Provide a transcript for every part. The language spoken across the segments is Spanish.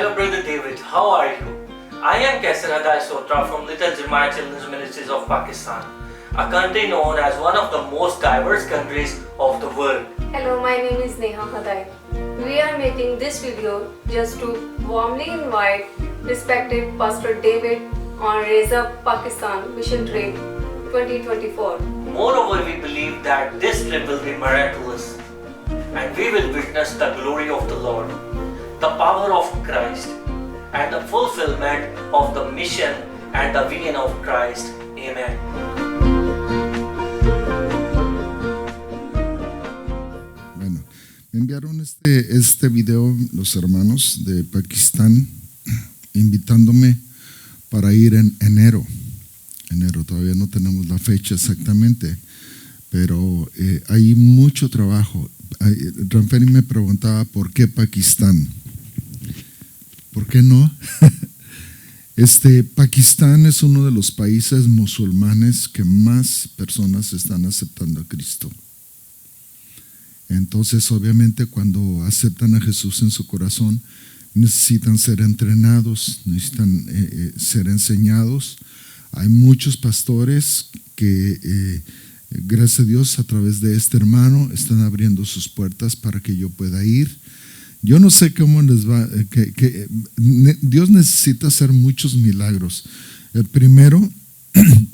Hello, Brother David. How are you? I am Kaisar Hadai Sotra from Little Jeremiah Children's Ministries of Pakistan, a country known as one of the most diverse countries of the world. Hello, my name is Neha Hadai. We are making this video just to warmly invite respected Pastor David on Raise Up Pakistan Mission Trip 2024. Moreover, we believe that this trip will be miraculous and we will witness the glory of the Lord, the power of Christ, and the fulfillment of the mission and the vision of Christ. Amen. Bueno, me enviaron este video los hermanos de Pakistán invitándome para ir en enero. Todavía no tenemos la fecha exactamente, pero hay mucho trabajo. Ranferi me preguntaba por qué Pakistán. ¿Por qué no? Pakistán es uno de los países musulmanes que más personas están aceptando a Cristo. Entonces, obviamente, cuando aceptan a Jesús en su corazón, necesitan ser entrenados, necesitan ser enseñados. Hay muchos pastores que, gracias a Dios, a través de este hermano, están abriendo sus puertas para que yo pueda ir. Yo no sé cómo les va, Dios necesita hacer muchos milagros. El primero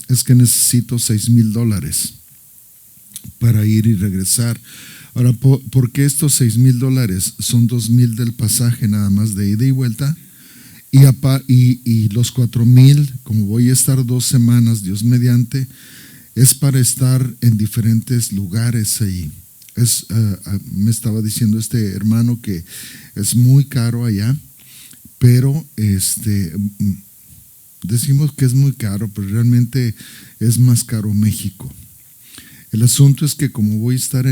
es que necesito $6,000 para ir y regresar. Ahora, ¿por qué estos $6,000? Son $2,000 del pasaje nada más de ida y vuelta. Y los 4,000, como voy a estar 2 semanas, Dios mediante, es para estar en diferentes lugares ahí. Me estaba diciendo este hermano que es muy caro allá, pero decimos que es muy caro, pero realmente es más caro México. El asunto es que como voy a estar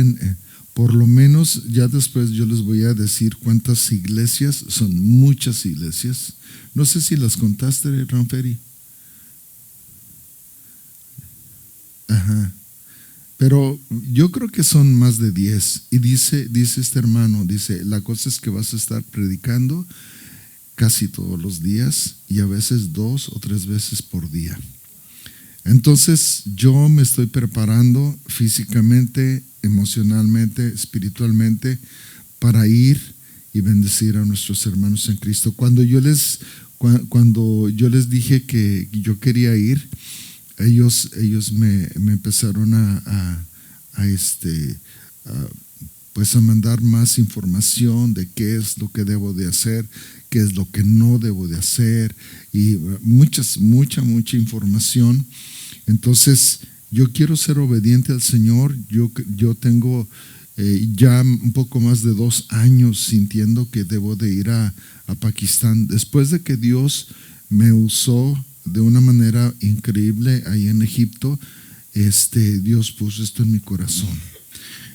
por lo menos, ya después yo les voy a decir cuántas iglesias, son muchas iglesias. No sé si las contaste, Ranferi. Ajá. Pero yo creo que son más de 10. Y dice este hermano, la cosa es que vas a estar predicando casi todos los días y a veces 2 o 3 veces por día. Entonces yo me estoy preparando físicamente, emocionalmente, espiritualmente para ir y bendecir a nuestros hermanos en Cristo. Cuando yo les dije que yo quería ir, ellos me empezaron a mandar más información de qué es lo que debo de hacer, qué es lo que no debo de hacer y mucha información. Entonces yo quiero ser obediente al Señor. Yo tengo ya un poco más de 2 años sintiendo que debo de ir a Pakistán. Después de que Dios me usó de una manera increíble ahí en Egipto, Dios puso esto en mi corazón.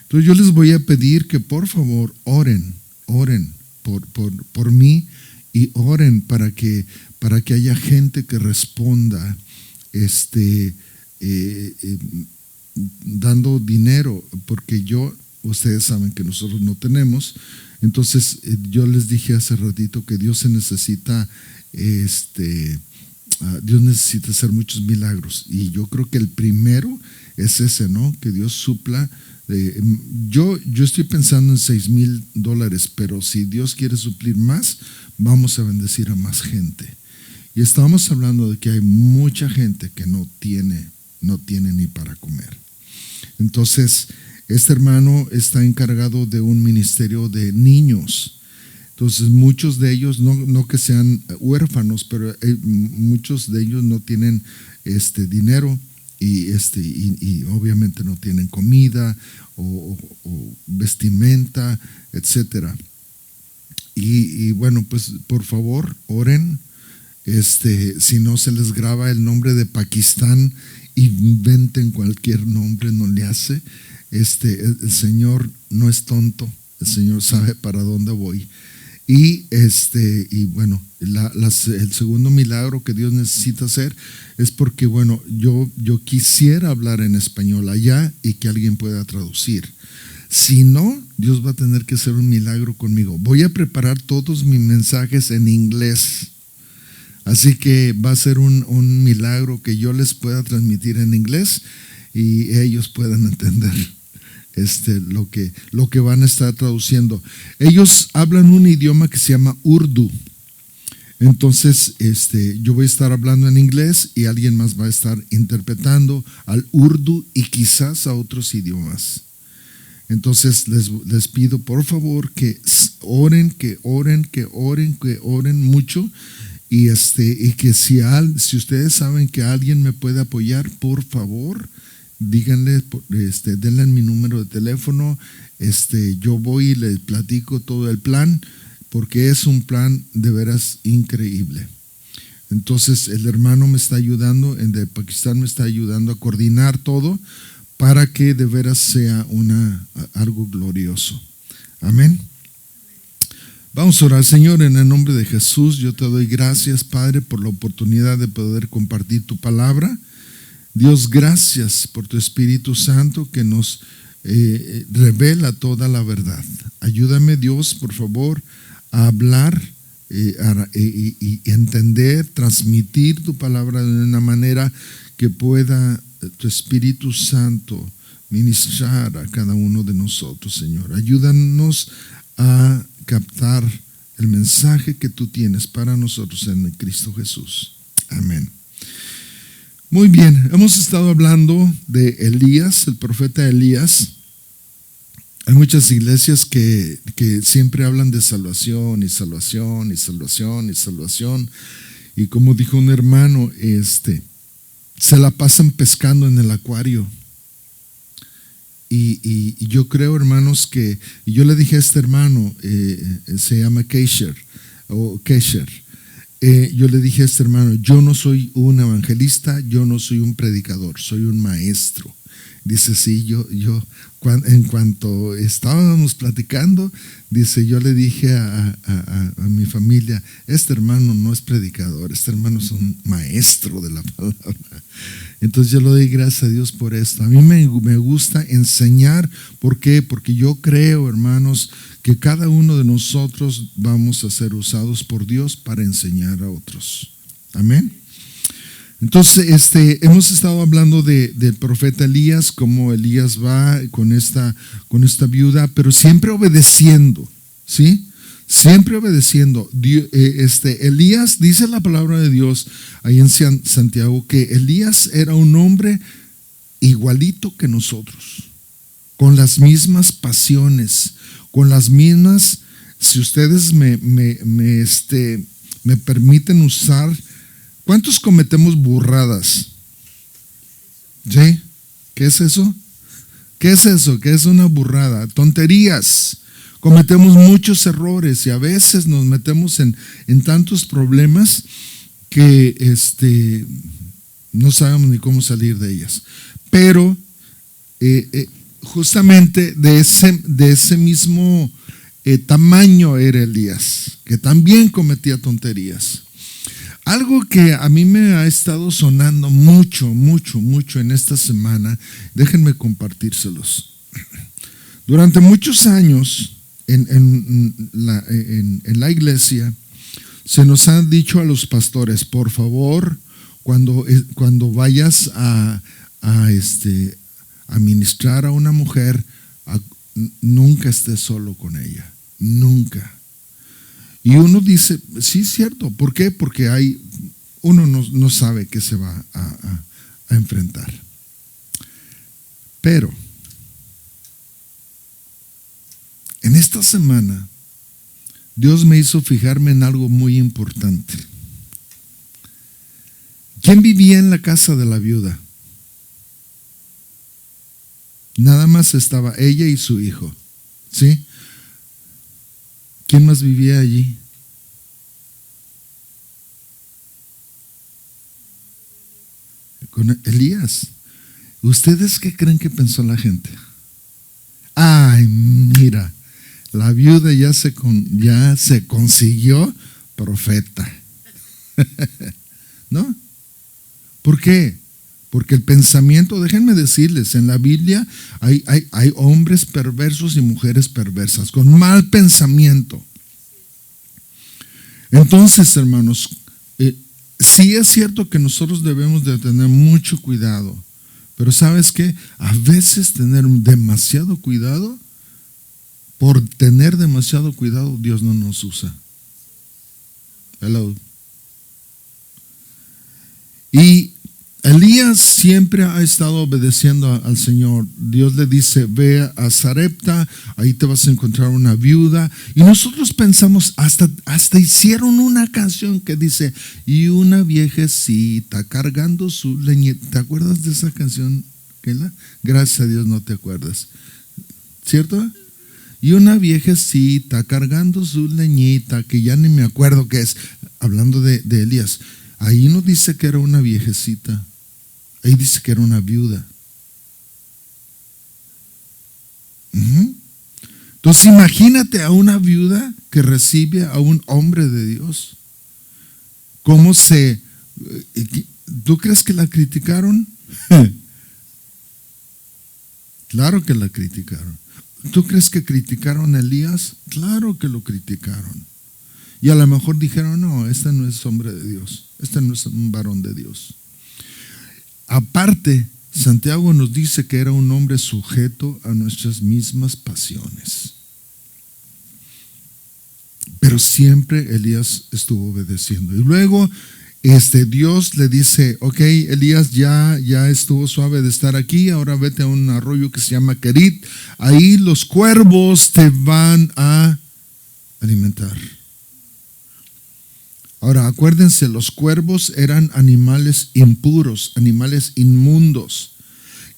Entonces yo les voy a pedir que por favor oren por mí y oren para que haya gente que responda dando dinero, porque ustedes saben que nosotros no tenemos. Entonces yo les dije hace ratito que Dios necesita hacer muchos milagros, y yo creo que el primero es ese, ¿no? Que Dios supla. Yo estoy pensando en $6,000, pero si Dios quiere suplir más, vamos a bendecir a más gente. Y estamos hablando de que hay mucha gente que no tiene ni para comer. Entonces, este hermano está encargado de un ministerio de niños. Entonces, muchos de ellos, no que sean huérfanos, pero muchos de ellos no tienen dinero y obviamente no tienen comida o vestimenta, etcétera. Y bueno, pues por favor, oren. Si no se les graba el nombre de Pakistán, inventen cualquier nombre, no le hace. El Señor no es tonto, el Señor sabe para dónde voy. Y bueno, el segundo milagro que Dios necesita hacer es porque, bueno, yo quisiera hablar en español allá y que alguien pueda traducir. Si no, Dios va a tener que hacer un milagro conmigo. Voy a preparar todos mis mensajes en inglés. Así que va a ser un milagro que yo les pueda transmitir en inglés y ellos puedan entender lo que van a estar traduciendo. Ellos hablan un idioma que se llama Urdu. Entonces, yo voy a estar hablando en inglés y alguien más va a estar interpretando al Urdu y quizás a otros idiomas. Entonces, les pido por favor que oren mucho y que si ustedes saben que alguien me puede apoyar, por favor, díganle, denle mi número de teléfono. Yo voy y les platico todo el plan, porque es un plan de veras increíble. Entonces el hermano me está ayudando, el de Pakistán me está ayudando a coordinar todo para que de veras sea algo glorioso. Amén. Vamos a orar. Señor, en el nombre de Jesús, yo te doy gracias, Padre, por la oportunidad de poder compartir tu palabra. Dios, gracias por tu Espíritu Santo que nos revela toda la verdad. Ayúdame, Dios, por favor, a hablar y entender, transmitir tu palabra de una manera que pueda tu Espíritu Santo ministrar a cada uno de nosotros, Señor. Ayúdanos a captar el mensaje que tú tienes para nosotros en Cristo Jesús. Amén. Muy bien, hemos estado hablando de Elías, el profeta Elías. Hay muchas iglesias que siempre hablan de salvación y salvación y salvación y salvación. Y como dijo un hermano, se la pasan pescando en el acuario. Y yo creo, hermanos, que yo le dije a este hermano, se llama Kesher, yo le dije a este hermano, yo no soy un evangelista, yo no soy un predicador, soy un maestro. Dice, sí, en cuanto estábamos platicando, dice, yo le dije a mi familia, este hermano no es predicador, este hermano es un maestro de la palabra. Entonces yo le doy gracias a Dios por esto. A mí me gusta enseñar. ¿Por qué? Porque yo creo, hermanos, que cada uno de nosotros vamos a ser usados por Dios para enseñar a otros. Amén. Entonces, hemos estado hablando del profeta Elías, cómo Elías va con esta viuda, pero siempre obedeciendo, ¿sí? Siempre obedeciendo. Elías, dice la palabra de Dios ahí en Santiago, que Elías era un hombre igualito que nosotros, con las mismas pasiones, con las mismas, si ustedes me permiten usar. ¿Cuántos cometemos burradas? ¿Sí? ¿Qué es eso? ¿Qué es eso? ¿Qué es una burrada? Tonterías. Cometemos muchos errores y a veces nos metemos en tantos problemas que no sabemos ni cómo salir de ellas. Pero justamente de ese mismo tamaño era Elías, que también cometía tonterías. Algo que a mí me ha estado sonando mucho en esta semana, déjenme compartírselos. Durante muchos años en la iglesia se nos ha dicho a los pastores, por favor, cuando vayas a ministrar a una mujer, nunca estés solo con ella, nunca. Y uno dice, sí, es cierto. ¿Por qué? Porque uno no sabe qué se va a enfrentar. Pero en esta semana Dios me hizo fijarme en algo muy importante. ¿Quién vivía en la casa de la viuda? Nada más estaba ella y su hijo, ¿sí? ¿Quién más vivía allí? Con Elías. ¿Ustedes qué creen que pensó la gente? Ay, mira, la viuda ya se consiguió profeta. ¿No? ¿Por qué? Porque el pensamiento, déjenme decirles, en la Biblia hay hombres perversos y mujeres perversas, con mal pensamiento. Entonces, hermanos, sí es cierto que nosotros debemos de tener mucho cuidado, pero ¿sabes qué? A veces tener demasiado cuidado, por tener demasiado cuidado, Dios no nos usa. Hello. Y Elías siempre ha estado obedeciendo al Señor. Dios le dice, ve a Sarepta, ahí te vas a encontrar una viuda. Y nosotros pensamos, hasta hicieron una canción que dice, y una viejecita cargando su leñita. ¿Te acuerdas de esa canción, Kela? Gracias a Dios no te acuerdas. ¿Cierto? Y una viejecita cargando su leñita, que ya ni me acuerdo qué es, hablando de Elías. Ahí no dice que era una viejecita. Ahí dice que era una viuda. Entonces imagínate a una viuda que recibe a un hombre de Dios. ¿Cómo se... ¿Tú crees que la criticaron? Claro que la criticaron. ¿Tú crees que criticaron a Elías? Claro que lo criticaron. Y a lo mejor dijeron, no, este no es hombre de Dios. Este no es un varón de Dios. Aparte, Santiago nos dice que era un hombre sujeto a nuestras mismas pasiones. Pero siempre Elías estuvo obedeciendo. Y luego Dios le dice, ok, Elías ya estuvo suave de estar aquí, ahora vete a un arroyo que se llama Kerit. Ahí los cuervos te van a alimentar. Ahora, acuérdense, los cuervos eran animales impuros, animales inmundos,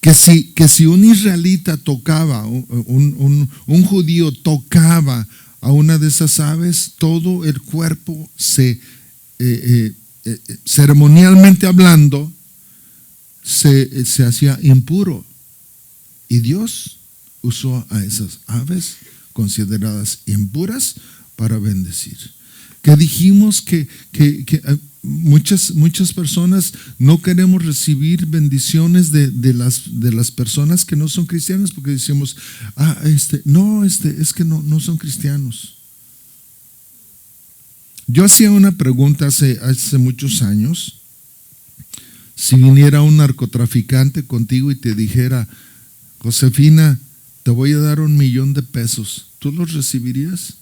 que si un israelita tocaba, un judío tocaba a una de esas aves, todo el cuerpo ceremonialmente hablando, se hacía impuro. Y Dios usó a esas aves consideradas impuras para bendecir. Que dijimos que muchas personas no queremos recibir bendiciones de las personas que no son cristianas, porque decimos, es que no son cristianos. Yo hacía una pregunta hace muchos años. Si viniera un narcotraficante contigo y te dijera, Josefina, te voy a dar $1,000,000, ¿tú los recibirías?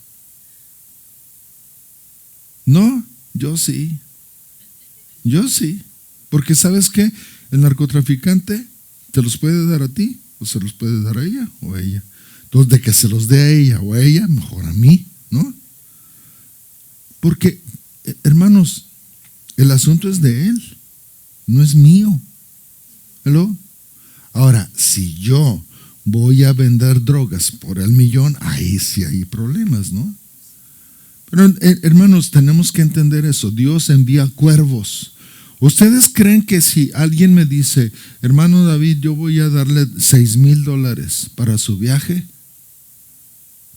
No, yo sí. Porque ¿sabes qué? El narcotraficante te los puede dar a ti, o se los puede dar a ella o a ella. Entonces, de que se los dé a ella o a ella, mejor a mí, ¿no? Porque, hermanos, el asunto es de él, no es mío. ¿Hello? Ahora, si yo voy a vender drogas por $1,000,000, ahí sí hay problemas, ¿no? Pero, hermanos, tenemos que entender eso. Dios envía cuervos. ¿Ustedes creen que si alguien me dice, hermano David, yo voy a darle $6,000 para su viaje?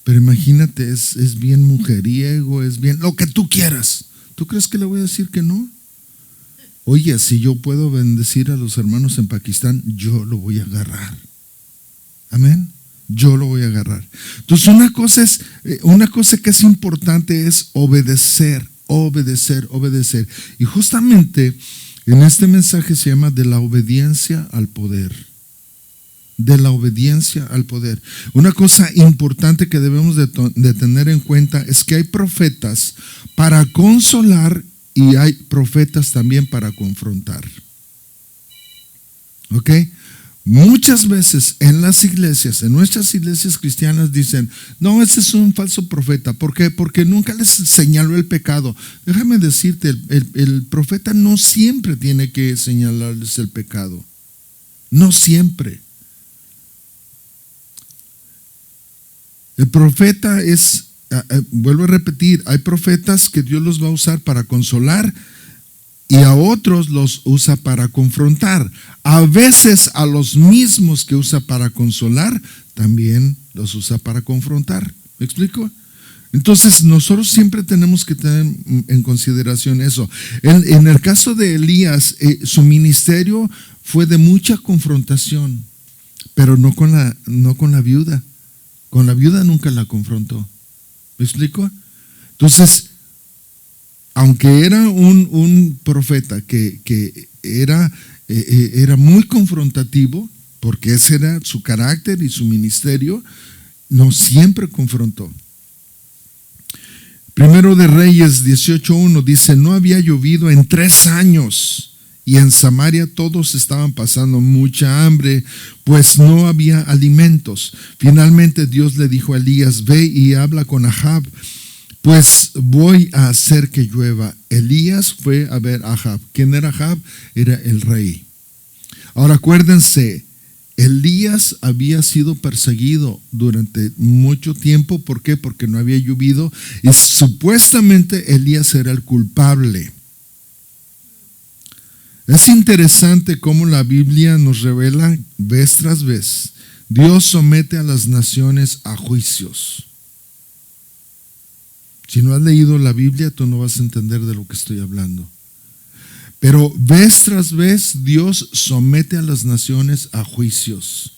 Pero imagínate, es bien mujeriego, es bien lo que tú quieras. ¿Tú crees que le voy a decir que no? Oye, si yo puedo bendecir a los hermanos en Pakistán, yo lo voy a agarrar. Amén. Yo lo voy a agarrar. Entonces una cosa que es importante es obedecer. Y justamente en este mensaje se llama de la obediencia al poder. De la obediencia al poder. Una cosa importante que debemos de tener en cuenta es que hay profetas para consolar y hay profetas también para confrontar. ¿Ok? Muchas veces en las iglesias, en nuestras iglesias cristianas dicen, no, ese es un falso profeta. ¿Por qué? Porque nunca les señaló el pecado. Déjame decirte, el profeta no siempre tiene que señalarles el pecado. No siempre. El profeta vuelvo a repetir, hay profetas que Dios los va a usar para consolar y a otros los usa para confrontar. A veces a los mismos que usa para consolar, también los usa para confrontar. ¿Me explico? Entonces nosotros siempre tenemos que tener en consideración eso. En el caso de Elías, su ministerio fue de mucha confrontación, pero no con la viuda. Con la viuda nunca la confrontó. ¿Me explico? Entonces, aunque era un profeta que era muy confrontativo, porque ese era su carácter y su ministerio, no siempre confrontó. Primero de Reyes 18:1 dice: no había llovido en 3 años y en Samaria todos estaban pasando mucha hambre, pues no había alimentos. Finalmente Dios le dijo a Elías: ve y habla con Ahab, pues voy a hacer que llueva. Elías fue a ver a Ahab. ¿Quién era Ahab? Era el rey. Ahora acuérdense, Elías había sido perseguido durante mucho tiempo. ¿Por qué? Porque no había llovido y supuestamente Elías era el culpable. Es interesante cómo la Biblia nos revela vez tras vez: Dios somete a las naciones a juicios. Si no has leído la Biblia, tú no vas a entender de lo que estoy hablando. Pero vez tras vez Dios somete a las naciones a juicios.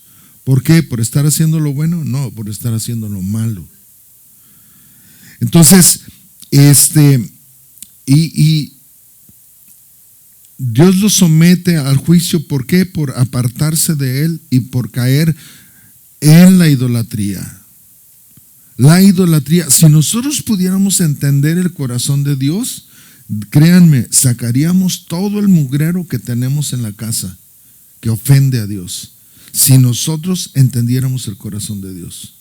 ¿Por qué? ¿Por estar haciendo lo bueno? No, por estar haciendo lo malo. Entonces, y Dios lo somete al juicio. ¿Por qué? Por apartarse de Él y por caer en la idolatría. La idolatría, si nosotros pudiéramos entender el corazón de Dios, créanme, sacaríamos todo el mugrero que tenemos en la casa que ofende a Dios, si nosotros entendiéramos el corazón de Dios.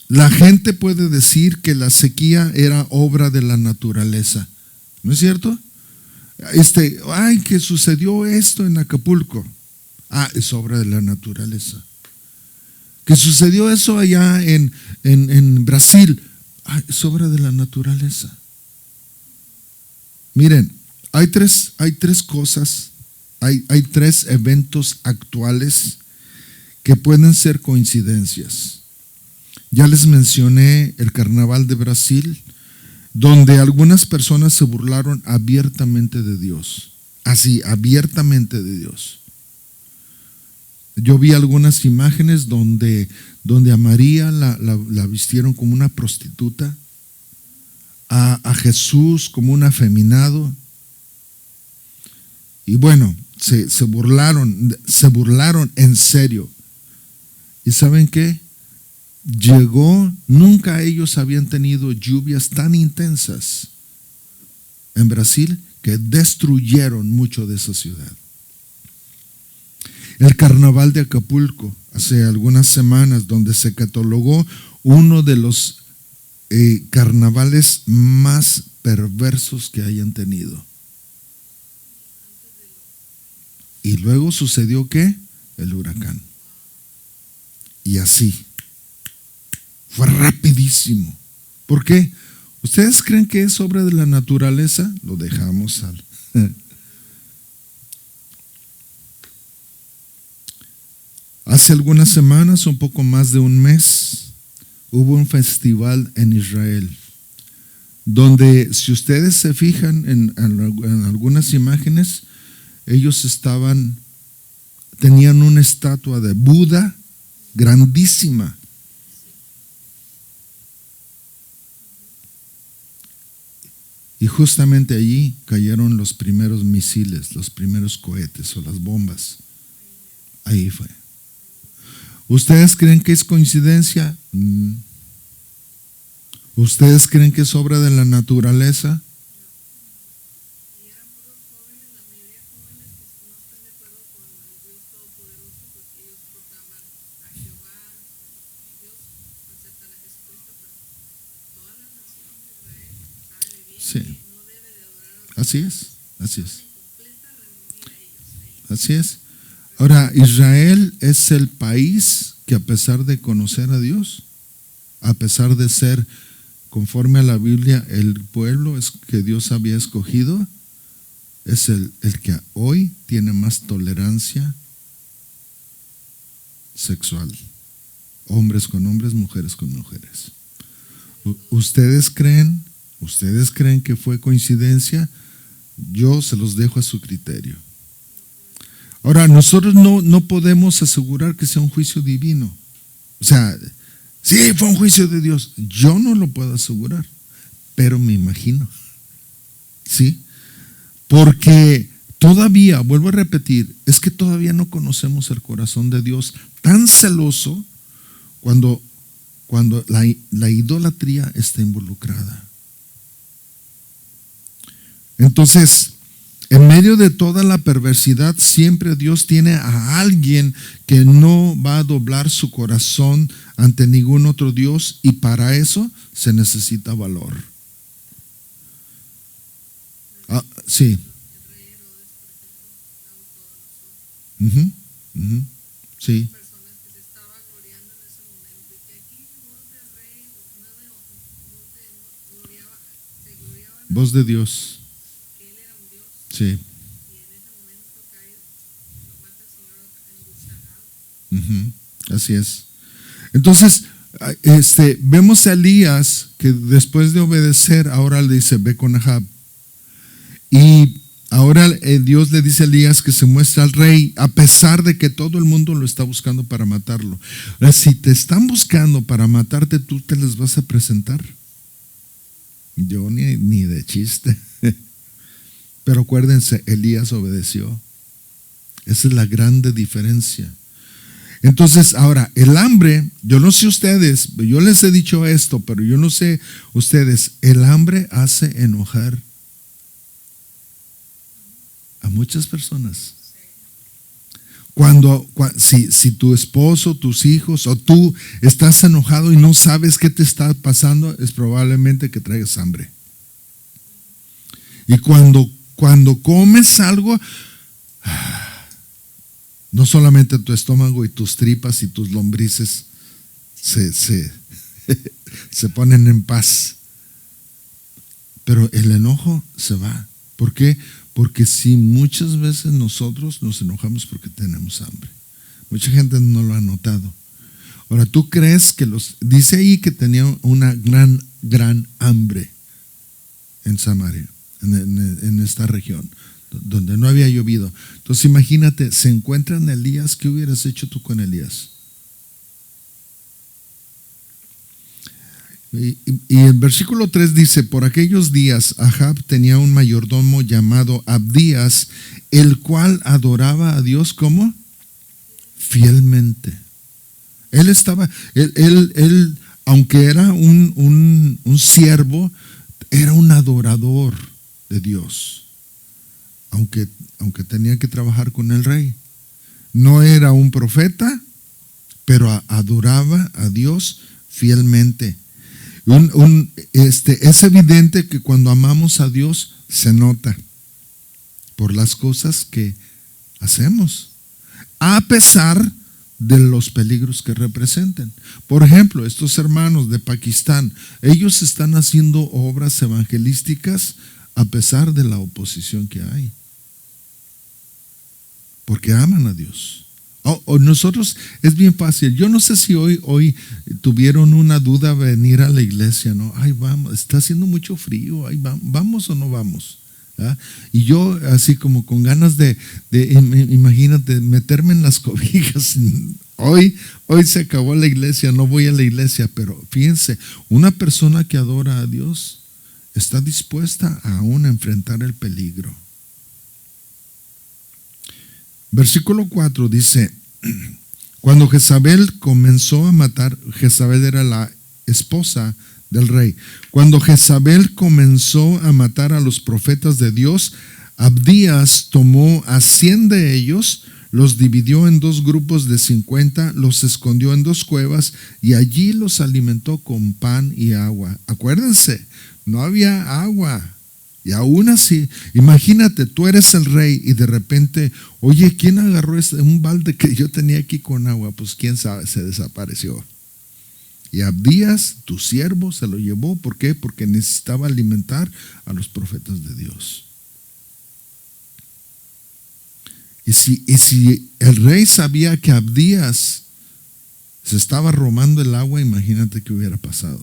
La gente puede decir que la sequía era obra de la naturaleza, ¿no es cierto? Ay, que sucedió esto en Acapulco. Es obra de la naturaleza. Que sucedió eso allá en Brasil. Es obra de la naturaleza. Miren, hay tres cosas, hay 3 eventos actuales que pueden ser coincidencias. Ya les mencioné el Carnaval de Brasil, donde algunas personas se burlaron abiertamente de Dios, así, abiertamente de Dios. Yo vi algunas imágenes donde a María la vistieron como una prostituta, a Jesús como un afeminado. Y bueno, se burlaron en serio. ¿Y saben qué? Nunca ellos habían tenido lluvias tan intensas en Brasil que destruyeron mucho de esa ciudad. El Carnaval de Acapulco, hace algunas semanas, donde se catalogó uno de los carnavales más perversos que hayan tenido. Y luego sucedió ¿qué? El huracán. Y así. Fue rapidísimo. ¿Por qué? ¿Ustedes creen que es obra de la naturaleza? Lo dejamos al... Hace algunas semanas, un poco más de un mes, hubo un festival en Israel, donde, si ustedes se fijan en algunas imágenes, ellos tenían una estatua de Buda grandísima. Y justamente allí cayeron los primeros misiles, los primeros cohetes o las bombas. Ahí fue. ¿Ustedes creen que es coincidencia? ¿Ustedes creen que es obra de la naturaleza? Y eran puros jóvenes, la mayoría jóvenes que no están de acuerdo con el Dios Todopoderoso, porque ellos proclaman a Jehová, Dios, aceptan a Jesucristo, pero toda la nación de Israel sabe bien Sí. que no debe de adorar a Dios. Así es, así es. En completa rebeldía ellos ahí. Así es. Ahora, Israel es el país que, a pesar de conocer a Dios, a pesar de ser, conforme a la Biblia, el pueblo que Dios había escogido, es el que hoy tiene más tolerancia sexual. Hombres con hombres, mujeres con mujeres. ¿Ustedes creen que fue coincidencia? Yo se los dejo a su criterio. Ahora, nosotros no podemos asegurar que sea un juicio divino. O sea, sí, fue un juicio de Dios. Yo no lo puedo asegurar, pero me imagino. ¿Sí? Porque todavía, vuelvo a repetir, es que todavía no conocemos el corazón de Dios tan celoso cuando la idolatría está involucrada. Entonces, en medio de toda la perversidad, siempre Dios tiene a alguien que no va a doblar su corazón ante ningún otro Dios, y para eso se necesita valor. Sí. Ujú, ujú, sí. Personas que se estaba gloriando en ese momento y que aquí voz del rey, se gloriaban Voz de Dios. que él era un Dios, Sí. y en ese momento cae, lo mata el Señor en Gusagad. Así es. Entonces, vemos a Elías que después de obedecer, ahora le dice, ve con Ahab. Y ahora Dios le dice a Elías que se muestre al rey, a pesar de que todo el mundo lo está buscando para matarlo. Ahora, si te están buscando para matarte, ¿tú te les vas a presentar? Yo ni de chiste. Pero acuérdense, Elías obedeció. Esa es la grande diferencia. Entonces, ahora, el hambre, yo no sé ustedes, yo les he dicho esto, pero yo no sé ustedes, el hambre hace enojar a muchas personas. Si tu esposo, tus hijos o tú estás enojado y no sabes qué te está pasando, es probablemente que traigas hambre. Y cuando comes algo, no solamente tu estómago y tus tripas y tus lombrices se ponen en paz, pero el enojo se va. ¿Por qué? Porque sí, muchas veces nosotros nos enojamos porque tenemos hambre. Mucha gente no lo ha notado. Ahora, ¿tú crees que dice ahí que tenía una gran hambre en Samaria, en esta región, donde no había llovido? Entonces imagínate, se encuentran Elías, ¿qué hubieras hecho tú con Elías? Y el versículo 3 dice, por aquellos días Ahab tenía un mayordomo llamado Abdías, el cual adoraba a Dios como fielmente. Él aunque era un siervo, era un adorador de Dios, aunque tenía que trabajar con el rey. No era un profeta, pero adoraba a Dios fielmente. Es evidente que cuando amamos a Dios se nota por las cosas que hacemos, a pesar de los peligros que representan. Por ejemplo, estos hermanos de Pakistán, ellos están haciendo obras evangelísticas a pesar de la oposición que hay, porque aman a Dios. Nosotros es bien fácil. Yo no sé si hoy tuvieron una duda venir a la iglesia, ¿no? Ay, vamos, está haciendo mucho frío, ay, vamos o no vamos. ¿Ah? Y yo así como con ganas de imagínate, meterme en las cobijas. Hoy se acabó la iglesia, no voy a la iglesia, pero fíjense, una persona que adora a Dios está dispuesta aún a enfrentar el peligro. Versículo 4 dice, cuando Jezabel comenzó a matar, Jezabel era la esposa del rey. Cuando Jezabel comenzó a matar a los profetas de Dios, Abdías tomó a 100 de ellos, los dividió en 2 grupos de 50, los escondió en 2 cuevas y allí los alimentó con pan y agua. Acuérdense, no había agua. Y aún así, imagínate, tú eres el rey y de repente, oye, ¿quién agarró un balde que yo tenía aquí con agua? Pues quién sabe, se desapareció. Y Abdías, tu siervo, se lo llevó. ¿Por qué? Porque necesitaba alimentar a los profetas de Dios. Y si el rey sabía que Abdías se estaba robando el agua, imagínate qué hubiera pasado.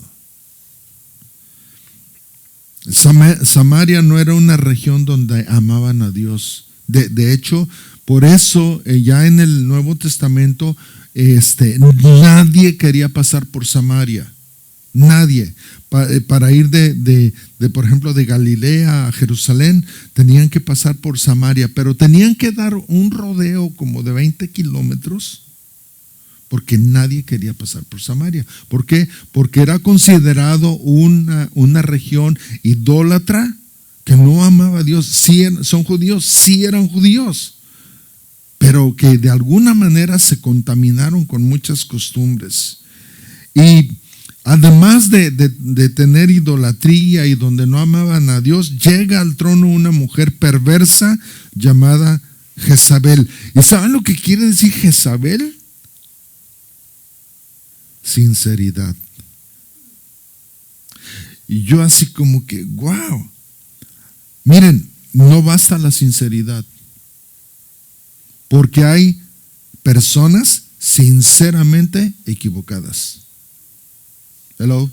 Samaria no era una región donde amaban a Dios. De hecho, por eso ya en el Nuevo Testamento nadie quería pasar por Samaria. Nadie. Para ir por ejemplo, de Galilea a Jerusalén, tenían que pasar por Samaria, pero tenían que dar un rodeo como de 20 kilómetros, porque nadie quería pasar por Samaria. ¿Por qué? Porque era considerado una región idólatra que no amaba a Dios. Sí, son judíos, sí eran judíos, pero que de alguna manera se contaminaron con muchas costumbres. Y además de tener idolatría y donde no amaban a Dios, llega al trono una mujer perversa llamada Jezabel. ¿Y saben lo que quiere decir Jezabel? Sinceridad. Y yo así como que, wow. Miren, no basta la sinceridad, porque hay personas sinceramente equivocadas. Hello.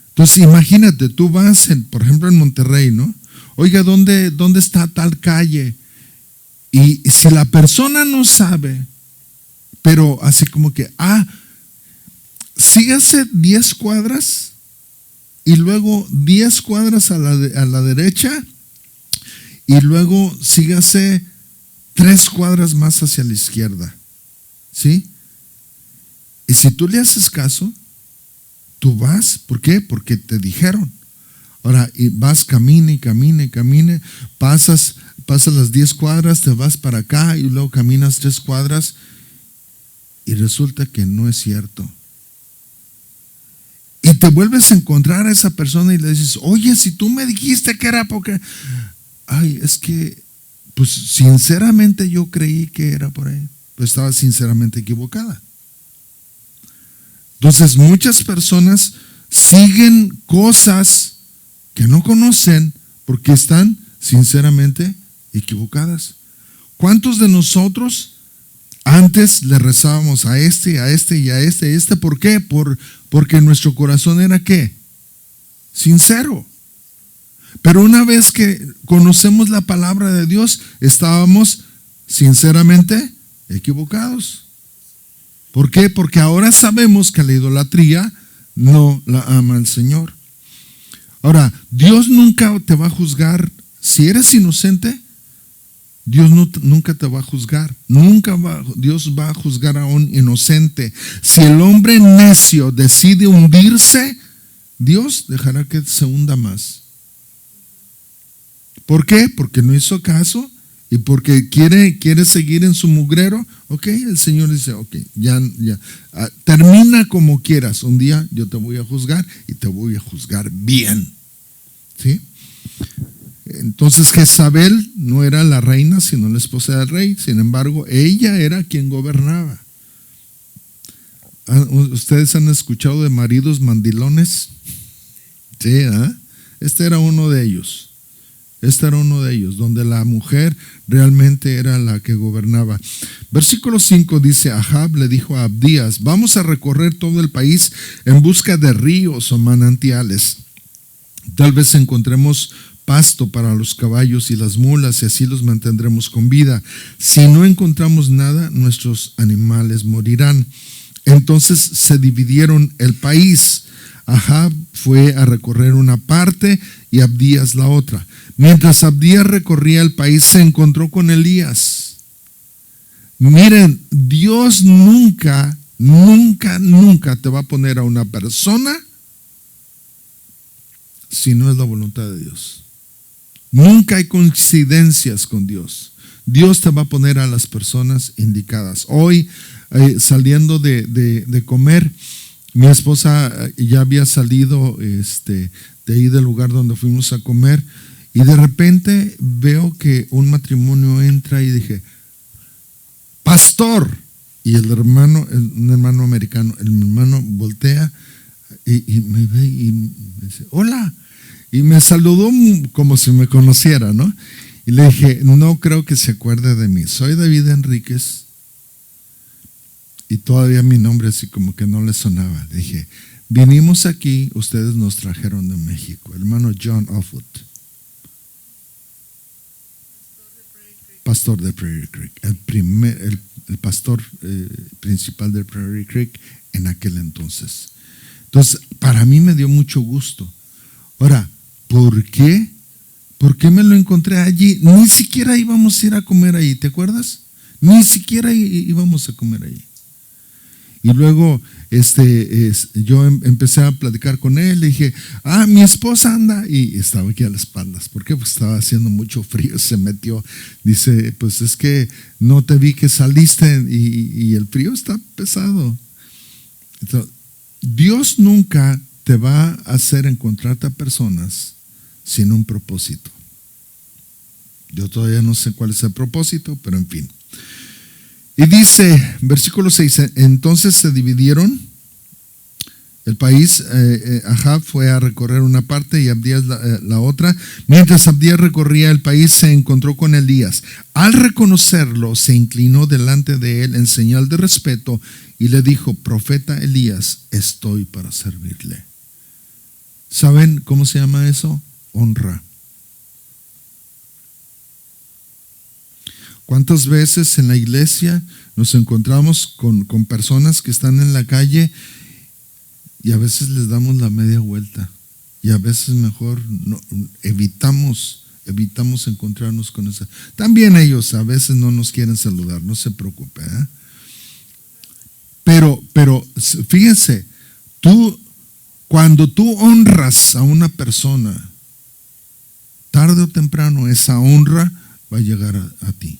Entonces imagínate, tú vas, por ejemplo, en Monterrey, ¿no? Oiga, ¿dónde está tal calle? Y si la persona no sabe, pero así como que, sígase 10 cuadras y luego 10 cuadras a la derecha y luego sígase 3 cuadras más hacia la izquierda. ¿Sí? Y si tú le haces caso, tú vas. ¿Por qué? Porque te dijeron. Ahora, y vas, camine, pasas las 10 cuadras, te vas para acá y luego caminas 3 cuadras y resulta que no es cierto. Y te vuelves a encontrar a esa persona y le dices, oye, si tú me dijiste que era porque... Ay, es que, pues sinceramente yo creí que era por ahí. Pues estaba sinceramente equivocada. Entonces muchas personas siguen cosas que no conocen porque están sinceramente equivocadas. ¿Cuántos de nosotros antes le rezábamos a este y a este? ¿Por qué? Porque nuestro corazón era ¿qué? Sincero. Pero una vez que conocemos la palabra de Dios, estábamos sinceramente equivocados. ¿Por qué? Porque ahora sabemos que la idolatría no la ama el Señor. Ahora, Dios nunca te va a juzgar. Si eres inocente, Dios nunca te va a juzgar. Dios va a juzgar a un inocente. Si el hombre necio decide hundirse, Dios dejará que se hunda más. ¿Por qué? Porque no hizo caso y porque quiere seguir en su mugrero. Ok, el Señor dice, ok, ya, termina como quieras. Un día yo te voy a juzgar y te voy a juzgar bien. ¿Sí? Entonces Jezabel no era la reina, sino la esposa del rey. Sin embargo, ella era quien gobernaba. ¿Ustedes han escuchado de maridos mandilones? Sí, ¿eh? Este era uno de ellos. Donde la mujer realmente era la que gobernaba. Versículo 5 dice, Ahab le dijo a Abdías, vamos a recorrer todo el país en busca de ríos o manantiales. Tal vez encontremos pasto para los caballos y las mulas y así los mantendremos con vida. Si no encontramos nada, nuestros animales morirán. Entonces se dividieron el país. Ahab fue a recorrer una parte y Abdías la otra. Mientras Abdías recorría el país, se encontró con Elías. Miren, Dios nunca te va a poner a una persona si no es la voluntad de Dios. Nunca hay coincidencias con Dios. Dios te va a poner a las personas indicadas. Hoy, saliendo de comer, mi esposa ya había salido de ahí del lugar donde fuimos a comer y de repente veo que un matrimonio entra y dije, pastor, y un hermano americano, el hermano voltea y me ve y me dice, hola, y me saludó como si me conociera, ¿no? Y le dije, no creo que se acuerde de mí, soy David Enríquez. Y todavía mi nombre así como que no le sonaba. Le dije, vinimos aquí, ustedes nos trajeron de México, hermano John Offwood, pastor de Prairie Creek, el pastor principal de Prairie Creek en aquel entonces. Entonces, para mí me dio mucho gusto. Ahora, ¿por qué? ¿Por qué me lo encontré allí? Ni siquiera íbamos a ir a comer ahí, ¿te acuerdas? Ni siquiera íbamos a comer ahí. Y luego yo empecé a platicar con él, le dije, mi esposa anda, y estaba aquí a las espaldas, ¿por qué? Pues estaba haciendo mucho frío, se metió, dice, pues es que no te vi que saliste y el frío está pesado. Entonces, Dios nunca te va a hacer encontrarte a personas sin un propósito. Yo todavía no sé cuál es el propósito, pero en fin. Y dice, versículo 6, entonces se dividieron el país, Ahab fue a recorrer una parte y Abdías la otra. Mientras Abdías recorría el país, se encontró con Elías. Al reconocerlo, se inclinó delante de él en señal de respeto y le dijo, profeta Elías, estoy para servirle. ¿Saben cómo se llama eso? Honra. ¿Cuántas veces en la iglesia nos encontramos con personas que están en la calle y a veces les damos la media vuelta y a veces mejor evitamos encontrarnos con esa? También ellos a veces no nos quieren saludar, no se preocupe, ¿eh? Pero fíjense, cuando tú honras a una persona, tarde o temprano esa honra va a llegar a ti.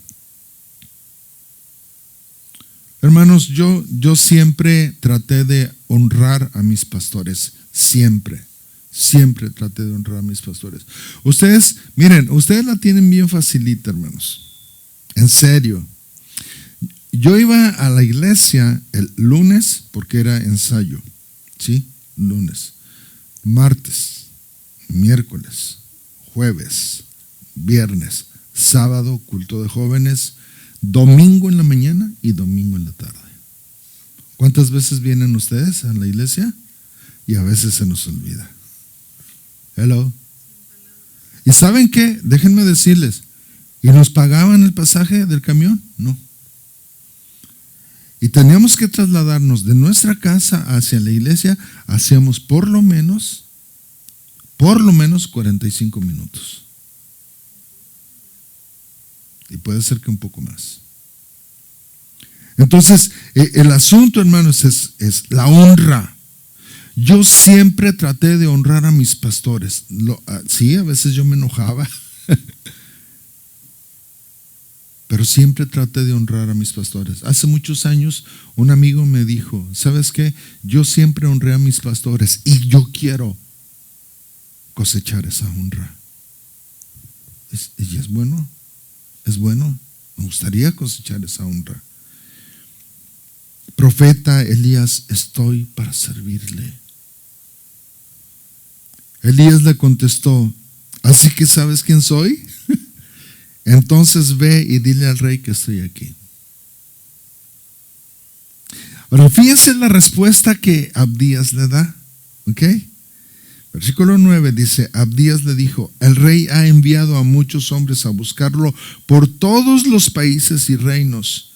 Hermanos, yo siempre traté de honrar a mis pastores, siempre traté de honrar a mis pastores. Ustedes, miren, ustedes la tienen bien facilita, hermanos, en serio. Yo iba a la iglesia el lunes porque era ensayo, ¿sí? Lunes, martes, miércoles, jueves, viernes, sábado, culto de jóvenes, domingo en la mañana y domingo en la tarde. ¿Cuántas veces vienen ustedes a la iglesia? Y a veces se nos olvida. Hello. ¿Y saben qué? Déjenme decirles, ¿y nos pagaban el pasaje del camión? No. Y teníamos que trasladarnos de nuestra casa hacia la iglesia, hacíamos por lo menos 45 minutos. Y puede ser que un poco más. Entonces, el asunto, hermanos, es la honra. Yo siempre traté de honrar a mis pastores. Sí, a veces yo me enojaba, pero siempre traté de honrar a mis pastores. Hace muchos años, un amigo me dijo, ¿sabes qué? Yo siempre honré a mis pastores y yo quiero cosechar esa honra. Y es bueno. Es bueno, me gustaría cosechar esa honra. Profeta Elías, estoy para servirle. Elías le contestó, ¿así que sabes quién soy? Entonces ve y dile al rey que estoy aquí. Ahora fíjense la respuesta que Abdías le da, ¿ok? Versículo 9 dice, Abdías le dijo, el rey ha enviado a muchos hombres a buscarlo por todos los países y reinos.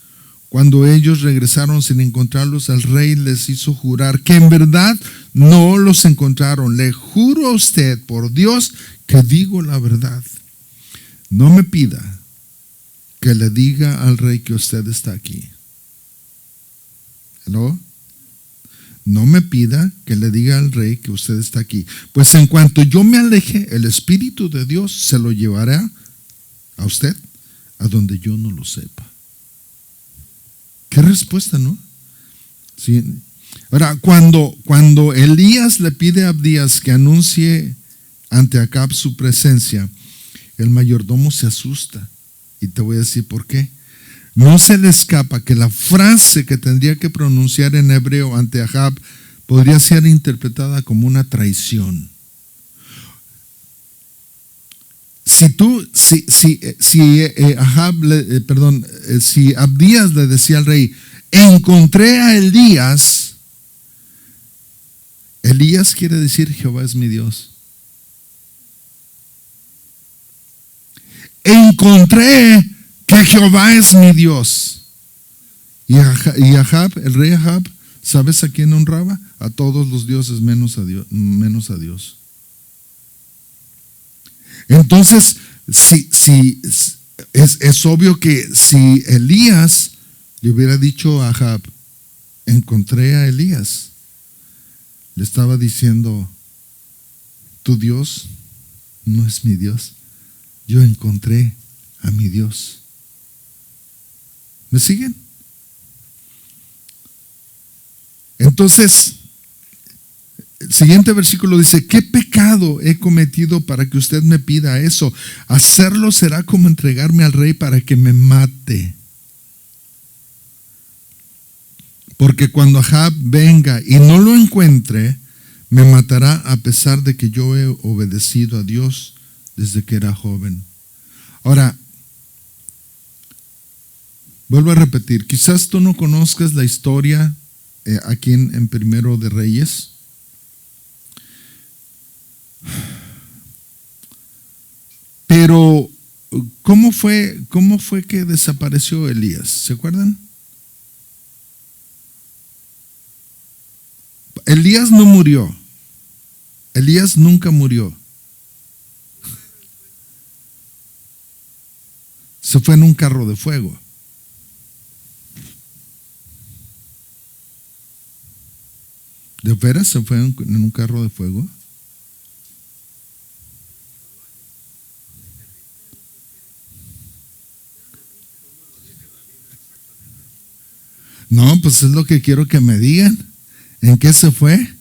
Cuando ellos regresaron sin encontrarlos, el rey les hizo jurar que en verdad no los encontraron. Le juro a usted, por Dios, que digo la verdad. No me pida que le diga al rey que usted está aquí. ¿Hello? No me pida que le diga al rey que usted está aquí, pues en cuanto yo me aleje, el Espíritu de Dios se lo llevará a usted a donde yo no lo sepa. ¿Qué respuesta, no? Sí. Ahora, cuando Elías le pide a Abdías que anuncie ante Acab su presencia, el mayordomo se asusta, y te voy a decir por qué. No se le escapa que la frase que tendría que pronunciar en hebreo ante Ahab podría ser interpretada como una traición. Si Abdías le decía al rey, encontré a Elías Elías quiere decir Jehová es mi Dios. Encontré que Jehová es mi Dios. Y Ahab, el rey Ahab, ¿sabes a quién honraba? A todos los dioses menos a Dios. Entonces, es obvio que si Elías le hubiera dicho a Ahab, encontré a Elías, le estaba diciendo, tu Dios no es mi Dios, yo encontré a mi Dios. ¿Me siguen? Entonces, el siguiente versículo dice, ¿qué pecado he cometido para que usted me pida eso? Hacerlo será como entregarme al rey para que me mate. Porque cuando Ahab venga y no lo encuentre, me matará a pesar de que yo he obedecido a Dios desde que era joven. Ahora, vuelvo a repetir, quizás tú no conozcas la historia aquí en Primero de Reyes. Pero, ¿cómo fue que desapareció Elías? ¿Se acuerdan? Elías no murió. Elías nunca murió. Se fue en un carro de fuego. ¿De veras se fue en un carro de fuego? No, pues es lo que quiero que me digan. ¿En qué se fue?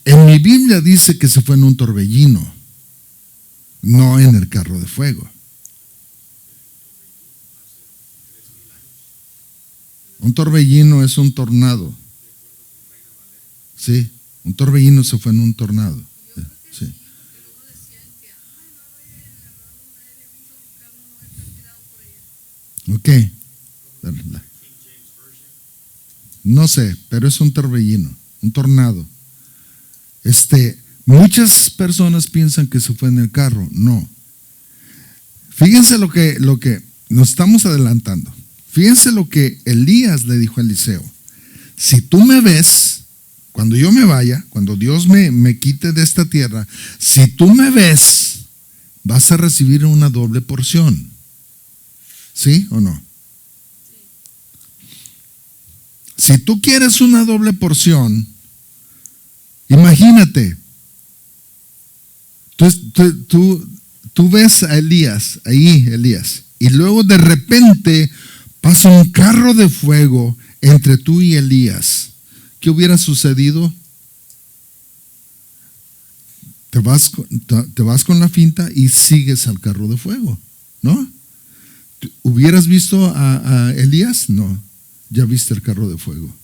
En mi Biblia dice que se fue en un torbellino, no en el carro de fuego. Un torbellino es un tornado. Sí, un torbellino se fue en un tornado. Sí. Ok. No sé, pero es un torbellino, un tornado. Muchas personas piensan que se fue en el carro. No. Fíjense lo que nos estamos adelantando. Fíjense lo que Elías le dijo a Eliseo. Si tú me ves, cuando yo me vaya, cuando Dios me quite de esta tierra, si tú me ves, vas a recibir una doble porción. ¿Sí o no? Si tú quieres una doble porción, imagínate, tú ves a Elías, y luego de repente pasa un carro de fuego entre tú y Elías. ¿Qué hubiera sucedido? Te vas con la finta y sigues al carro de fuego, ¿no? ¿Hubieras visto a Elías? No. Ya viste el carro de fuego.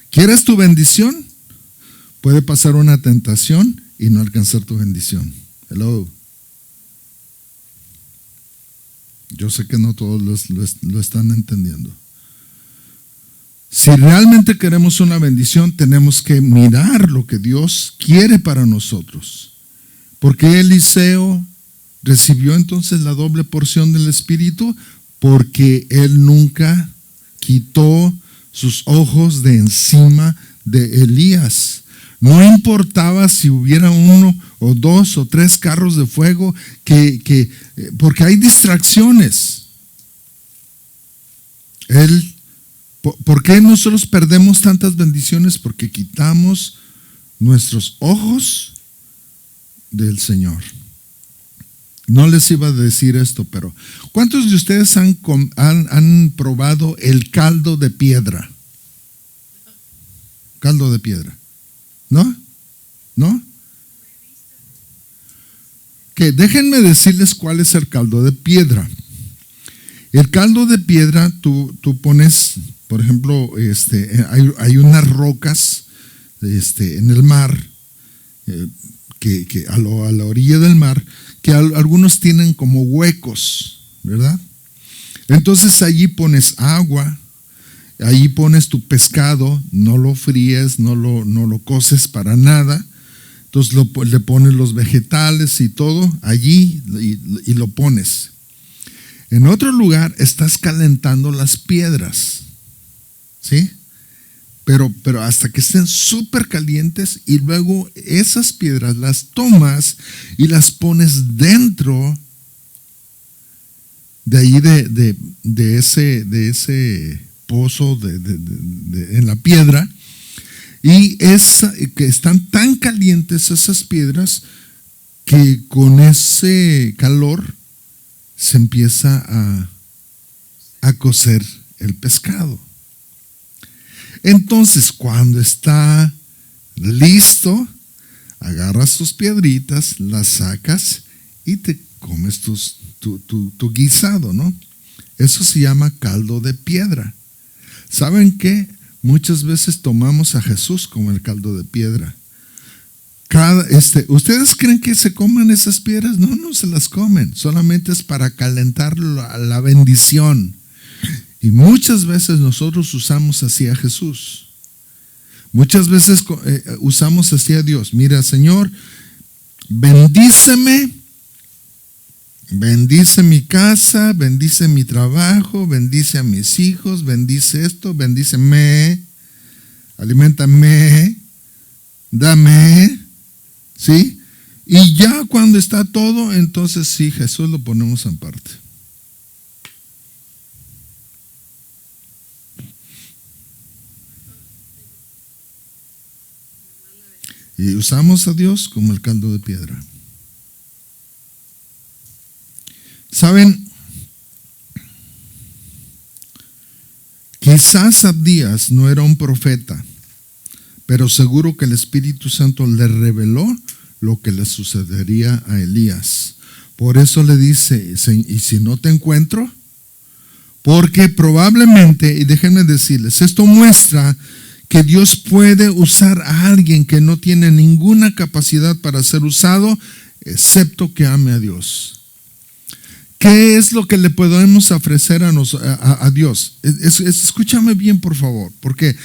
¿Quieres tu bendición? Puede pasar una tentación y no alcanzar tu bendición. Hello. Yo sé que no todos lo están entendiendo. Si realmente queremos una bendición, tenemos que mirar lo que Dios quiere para nosotros. ¿Por qué Eliseo recibió entonces la doble porción del Espíritu? Porque él nunca quitó sus ojos de encima de Elías. No importaba si hubiera uno o dos o tres carros de fuego, porque hay distracciones. ¿Por qué nosotros perdemos tantas bendiciones? Porque quitamos nuestros ojos del Señor. No les iba a decir esto, pero ¿cuántos de ustedes han probado el caldo de piedra? Caldo de piedra. ¿No? ¿No? Que déjenme decirles cuál es el caldo de piedra. El caldo de piedra, tú pones, por ejemplo, hay unas rocas en el mar, que a la orilla del mar, que algunos tienen como huecos, ¿verdad? Entonces allí pones agua, ahí pones tu pescado, no lo fríes, no lo coces para nada. Entonces le pones los vegetales y todo allí y lo pones. En otro lugar estás calentando las piedras, ¿sí? Pero hasta que estén súper calientes, y luego esas piedras las tomas y las pones dentro de ahí de ese pozo en la piedra, y que están tan calientes esas piedras que con ese calor se empieza a cocer el pescado. Entonces, cuando está listo, agarras tus piedritas, las sacas y te comes tu guisado, ¿no? Eso se llama caldo de piedra. ¿Saben qué? Muchas veces tomamos a Jesús como el caldo de piedra. ¿Ustedes creen que se comen esas piedras? No, no se las comen. Solamente es para calentar la bendición. Y muchas veces nosotros usamos así a Jesús. Muchas veces usamos así a Dios. Mira, Señor, bendíceme, bendice mi casa, bendice mi trabajo, bendice a mis hijos, bendice esto, bendíceme, aliméntame, dame, ¿sí? Y ya cuando está todo, entonces sí, Jesús lo ponemos en parte. Y usamos a Dios como el caldo de piedra. ¿Saben? Quizás Abdías no era un profeta, pero seguro que el Espíritu Santo le reveló lo que le sucedería a Elías. Por eso le dice, ¿y si no te encuentro? Porque probablemente, y déjenme decirles, esto muestra que Dios puede usar a alguien que no tiene ninguna capacidad para ser usado, excepto que ame a Dios. ¿Qué es lo que le podemos ofrecer a Dios? Escúchame bien, por favor, porque,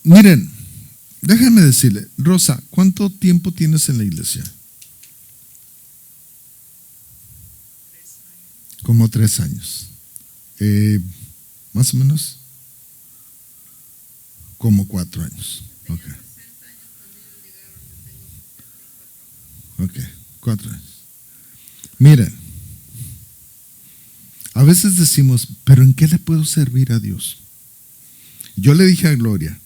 miren, déjame decirle, Rosa, ¿cuánto tiempo tienes en la iglesia? Como 3 años. Más o menos. Como 4 años. Ok, 4 años. Miren, a veces decimos, ¿pero en qué le puedo servir a Dios? Yo le dije a Gloria,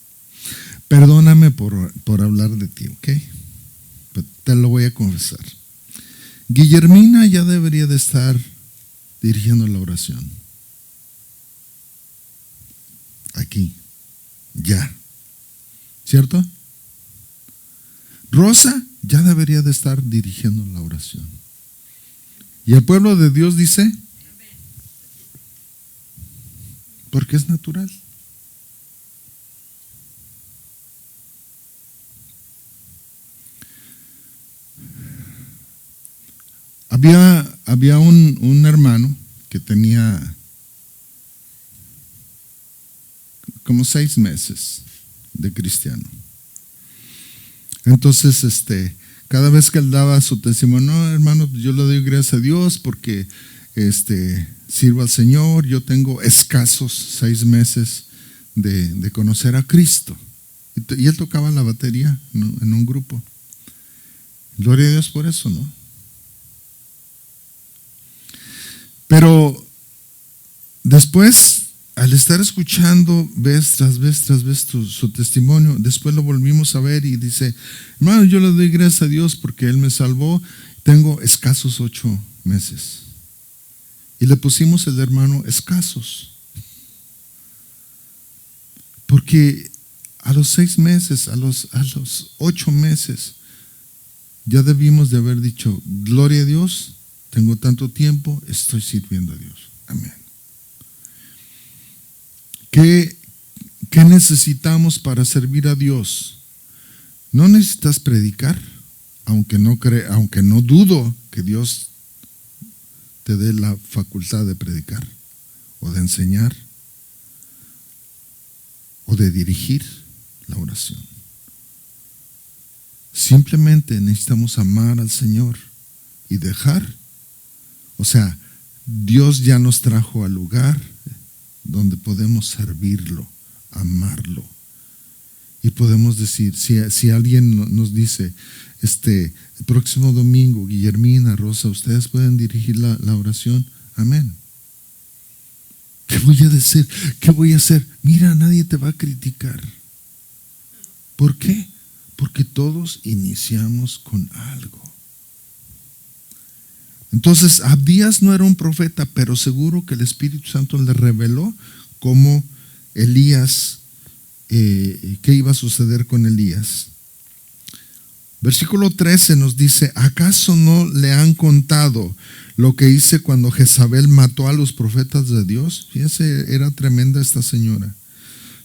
perdóname por hablar de ti, ¿ok? Pero te lo voy a confesar. Guillermina ya debería de estar dirigiendo la oración. Aquí. Ya. ¿Cierto? Rosa ya debería de estar dirigiendo la oración. Y el pueblo de Dios dice, porque es natural. Había un hermano que tenía como 6 meses de cristiano. Entonces, cada vez que él daba su testimonio, no, hermano, yo le doy gracias a Dios porque sirvo al Señor. Yo tengo escasos 6 meses de conocer a Cristo. Y él tocaba la batería, ¿no?, en un grupo. Gloria a Dios por eso, ¿no? Pero después, al estar escuchando vez tras vez su testimonio, después lo volvimos a ver y dice, hermano, yo le doy gracias a Dios porque Él me salvó, tengo escasos 8 meses. Y le pusimos el hermano escasos. Porque a los 6 meses, a los 8 meses, ya debimos de haber dicho, gloria a Dios, tengo tanto tiempo, estoy sirviendo a Dios. Amén. ¿Qué necesitamos para servir a Dios? No necesitas predicar, aunque no dudo que Dios te dé la facultad de predicar o de enseñar. o de dirigir la oración. Simplemente necesitamos amar al Señor y dejar. O sea, Dios ya nos trajo al lugar donde podemos servirlo, amarlo. Y podemos decir, si alguien nos dice, el próximo domingo, Guillermina, Rosa, ustedes pueden dirigir la oración, amén. ¿Qué voy a decir? ¿Qué voy a hacer? Mira, nadie te va a criticar. ¿Por qué? Porque todos iniciamos con algo. Entonces, Abdías no era un profeta, pero seguro que el Espíritu Santo le reveló cómo Elías, qué iba a suceder con Elías. Versículo 13 nos dice, ¿acaso no le han contado lo que hice cuando Jezabel mató a los profetas de Dios? Fíjense, era tremenda esta señora.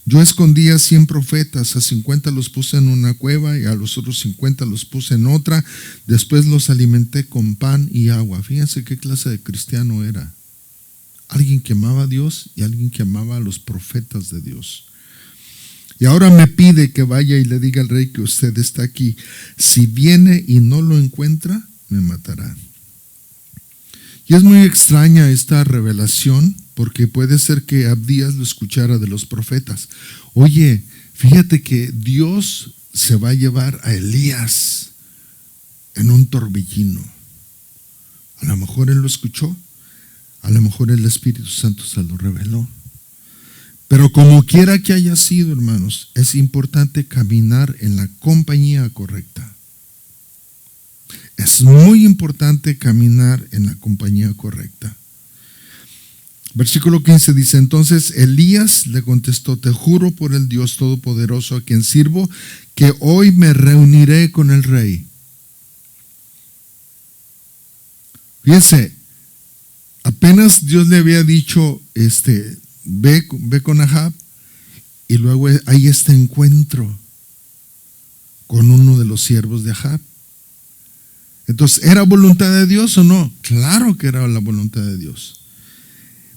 Yo escondí a 100 profetas, a 50 los puse en una cueva y a los otros 50 los puse en otra. Después los alimenté con pan y agua. Fíjense qué clase de cristiano era. Alguien que amaba a Dios y alguien que amaba a los profetas de Dios. Y ahora me pide que vaya y le diga al rey que usted está aquí. Si viene y no lo encuentra, me matará. Y es muy extraña esta revelación, porque puede ser que Abdías lo escuchara de los profetas. Oye, fíjate que Dios se va a llevar a Elías en un torbellino. A lo mejor él lo escuchó, a lo mejor el Espíritu Santo se lo reveló. Pero como quiera que haya sido, hermanos, es importante caminar en la compañía correcta. Es muy importante caminar en la compañía correcta. Versículo 15 dice, entonces Elías le contestó, te juro por el Dios Todopoderoso a quien sirvo, que hoy me reuniré con el rey. Fíjense, apenas Dios le había dicho, ve con Ahab, y luego hay este encuentro con uno de los siervos de Ahab. Entonces, ¿era voluntad de Dios o no? Claro que era la voluntad de Dios.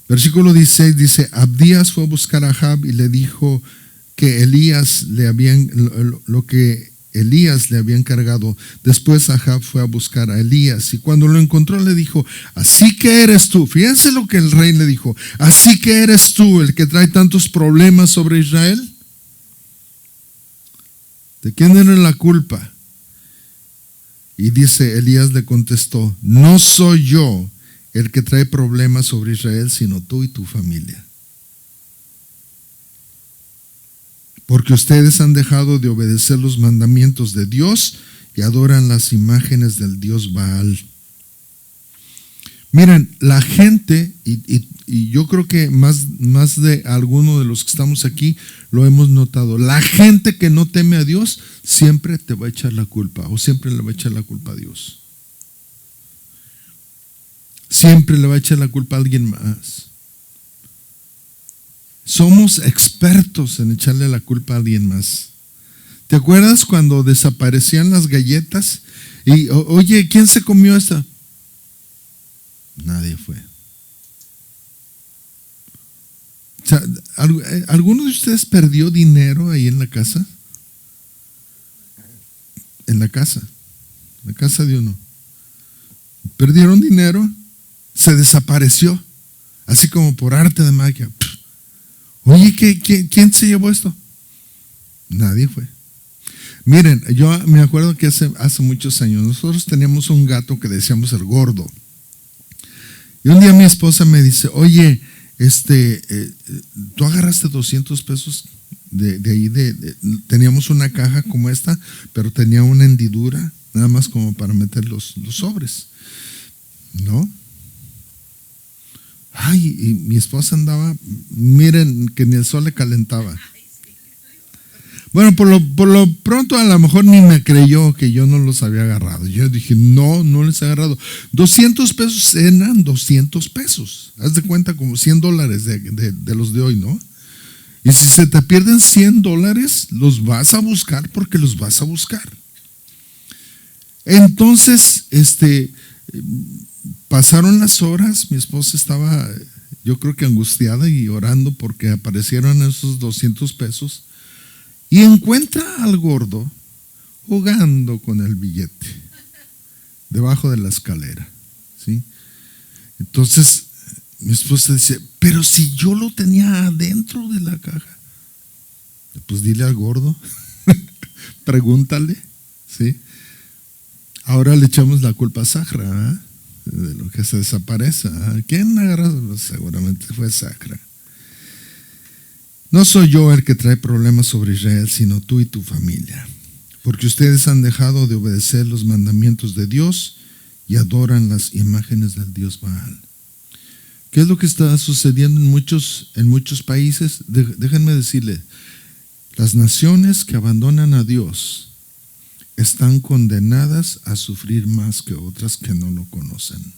Versículo 16 dice, Abdías fue a buscar a Ahab y le dijo que lo que Elías le había encargado. Después Ahab fue a buscar a Elías y cuando lo encontró le dijo, así que eres tú. Fíjense lo que el rey le dijo, así que eres tú el que trae tantos problemas sobre Israel. ¿De quién era la culpa? Y dice, Elías le contestó, no soy yo el que trae problemas sobre Israel, sino tú y tu familia. Porque ustedes han dejado de obedecer los mandamientos de Dios y adoran las imágenes del dios Baal. Miren, la gente, y yo creo que más de alguno de los que estamos aquí lo hemos notado, la gente que no teme a Dios siempre te va a echar la culpa, o siempre le va a echar la culpa a Dios. Siempre le va a echar la culpa a alguien más. Somos expertos en echarle la culpa a alguien más. ¿Te acuerdas cuando desaparecían las galletas? Y, oye, ¿quién se comió esta? Nadie fue. O sea, ¿alguno de ustedes perdió dinero ahí en la casa? En la casa de uno. Perdieron dinero, se desapareció, así como por arte de magia. Oye, ¿quién se llevó esto? Nadie fue. Miren, yo me acuerdo que hace muchos años nosotros teníamos un gato que decíamos el gordo. Y un día mi esposa me dice, oye, tú agarraste 200 pesos de ahí, teníamos una caja como esta, pero tenía una hendidura, nada más como para meter los sobres, ¿no? Ay, y mi esposa andaba, miren, que ni el sol le calentaba. Bueno, por lo pronto a lo mejor ni me creyó que yo no los había agarrado. Yo dije, no les he agarrado. 200 pesos eran 200 pesos. Haz de cuenta como $100 de los de hoy, ¿no? Y si se te pierden $100, los vas a buscar porque los vas a buscar. Entonces, pasaron las horas, mi esposa estaba yo creo que angustiada y orando porque aparecieron esos 200 pesos, y encuentra al gordo jugando con el billete debajo de la escalera, ¿sí? Entonces mi esposa dice, pero si yo lo tenía adentro de la caja. Pues dile al gordo, pregúntale, ¿sí? Ahora le echamos la culpa a Sahara, ¿eh? De lo que se desaparece. ¿Eh? ¿Quién agarró? Seguramente fue Sahara. No soy yo el que trae problemas sobre Israel, sino tú y tu familia, porque ustedes han dejado de obedecer los mandamientos de Dios y adoran las imágenes del Dios Baal. ¿Qué es lo que está sucediendo en muchos países? Déjenme decirles, las naciones que abandonan a Dios están condenadas a sufrir más que otras que no lo conocen.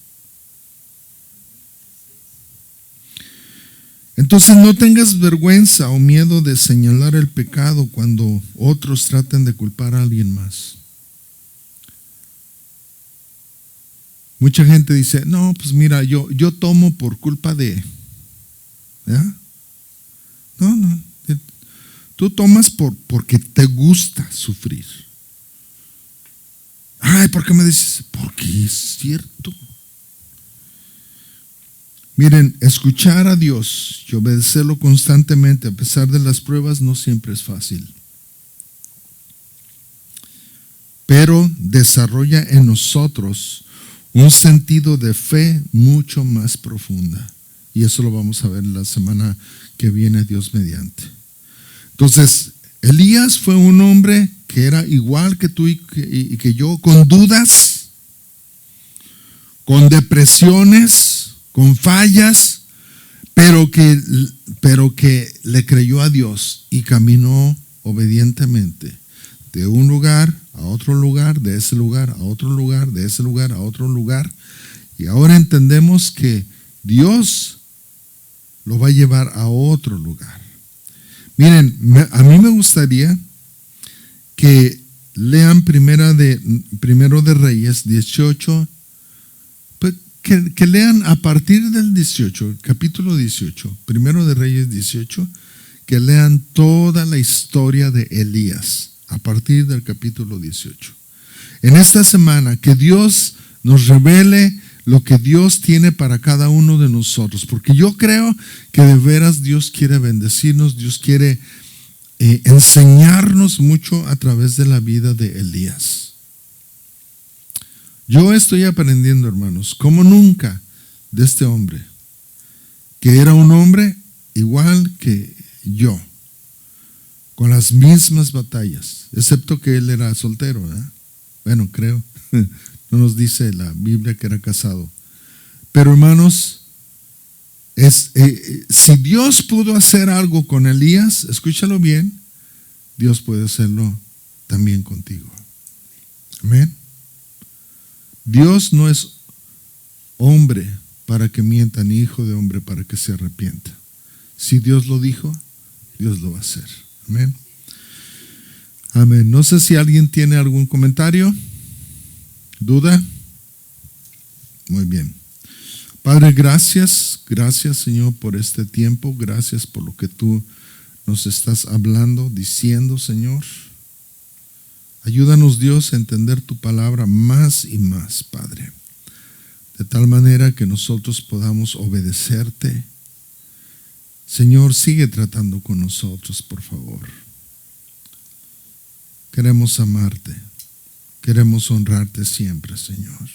Entonces no tengas vergüenza o miedo de señalar el pecado cuando otros traten de culpar a alguien más. Mucha gente dice, no, pues mira, yo tomo por culpa de... ¿Ya? No, tú tomas porque te gusta sufrir. Ay, ¿por qué me dices? Porque es cierto. Miren, escuchar a Dios y obedecerlo constantemente a pesar de las pruebas no siempre es fácil. Pero desarrolla en nosotros un sentido de fe mucho más profunda. Y eso lo vamos a ver la semana que viene, Dios mediante. Entonces, Elías fue un hombre que era igual que tú y que yo, con dudas, con depresiones, con fallas, pero que le creyó a Dios y caminó obedientemente de un lugar a otro lugar, de ese lugar a otro lugar, de ese lugar a otro lugar. Y ahora entendemos que Dios lo va a llevar a otro lugar. Miren, a mí me gustaría que lean Primero de Reyes 18, pues que lean a partir del 18, capítulo 18, Primero de Reyes 18, que lean toda la historia de Elías a partir del capítulo 18. En esta semana, que Dios nos revele lo que Dios tiene para cada uno de nosotros, porque yo creo que de veras Dios quiere bendecirnos, Dios quiere enseñarnos mucho a través de la vida de Elías. Yo estoy aprendiendo, hermanos, como nunca, de este hombre, que era un hombre igual que yo, con las mismas batallas, excepto que él era soltero, ¿verdad? Bueno, creo, no nos dice la Biblia que era casado. Pero hermanos, si Dios pudo hacer algo con Elías, escúchalo bien, Dios puede hacerlo también contigo. Amén. Dios no es hombre para que mienta, ni hijo de hombre para que se arrepienta. Si Dios lo dijo, Dios lo va a hacer. Amén. Amén. No sé si alguien tiene algún comentario, duda. Muy bien. Padre, gracias Señor por este tiempo, gracias por lo que tú nos estás hablando, diciendo, Señor. Ayúdanos, Dios, a entender tu palabra más y más, Padre, de tal manera que nosotros podamos obedecerte. Señor, sigue tratando con nosotros, por favor. Queremos amarte, queremos honrarte siempre, Señor.